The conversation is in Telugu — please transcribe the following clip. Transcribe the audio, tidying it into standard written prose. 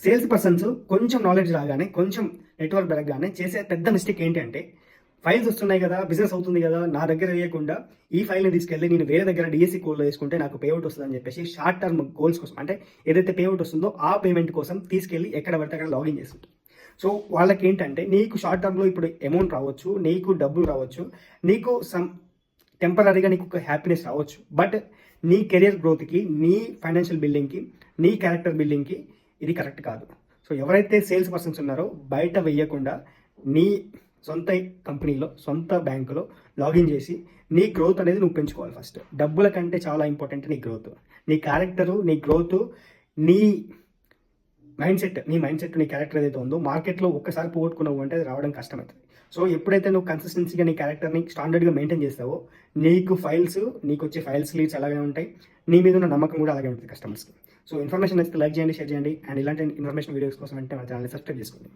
సేల్స్ పర్సన్స్ కొంచెం నాలెడ్జ్ రాగానే, కొంచెం నెట్వర్క్ పెరగగానే చేసే పెద్ద మిస్టేక్ ఏంటి అంటే, ఫైల్స్ వస్తున్నాయి కదా, బిజినెస్ అవుతుంది కదా, నా దగ్గర వేయకుండా ఈ ఫైల్ని తీసుకెళ్ళి నేను వేరే దగ్గర డిఎస్సి కోడ్లో వేసుకుంటే నాకు పేఅవుట్ వస్తుందని చెప్పేసి షార్ట్ టర్మ్ గోల్స్ కోసం, అంటే ఏదైతే పేఅవుట్ వస్తుందో ఆ పేమెంట్ కోసం తీసుకెళ్ళి ఎక్కడ పడితే అక్కడ లాగిన్ చేస్తుంటారు. సో వాళ్ళకి ఏంటంటే, నీకు షార్ట్ టర్మ్లో ఇప్పుడు అమౌంట్ రావచ్చు, నీకు డబ్బులు రావచ్చు, నీకు సమ్ టెంపరీగా నీకు ఒక హ్యాపీనెస్ రావచ్చు, బట్ నీ కెరియర్ గ్రోత్కి, నీ ఫైనాన్షియల్ బిల్డింగ్కి, నీ క్యారెక్టర్ బిల్డింగ్కి ఇది కరెక్ట్ కాదు. సో ఎవరైతే సేల్స్ పర్సన్స్ ఉన్నారో బయట వెయ్యకుండా నీ సొంత కంపెనీలో, సొంత బ్యాంకులో లాగిన్ చేసి నీ గ్రోత్ అనేది నువ్వు పెంచుకోవాలి. ఫస్ట్ డబ్బుల కంటే చాలా ఇంపార్టెంట్ నీ గ్రోత్, నీ క్యారెక్టరు, నీ గ్రోత్, నీ మైండ్ సెట్, నీ క్యారెక్టర్ ఏదైతే ఉందో మార్కెట్లో ఒక్కసారి పోగొట్టుకున్నావు అంటే అది రావడం కష్టమవుతుంది. సో ఎప్పుడైతే నువ్వు కన్సిస్టెన్సీగా నీ క్యారెక్టర్ని స్టాండర్డ్గా మెయింటైన్ చేస్తావో నీకు వచ్చే ఫైల్స్ లీడ్స్ అలాగే ఉంటాయి, నీ మీద ఉన్న నమ్మకం కూడా అలాగే ఉంటుంది కస్టమర్స్కి. సో ఇన్ఫర్మేషన్ నచ్చితే లైక్ చేయండి, షేర్ చేయండి, అండ్ ఇలాంటి ఇన్ఫర్మేషన్ వీడియోస్ కోసం అంటే మన ఛానల్ని సబ్స్క్రైబ్ చేసుకోండి.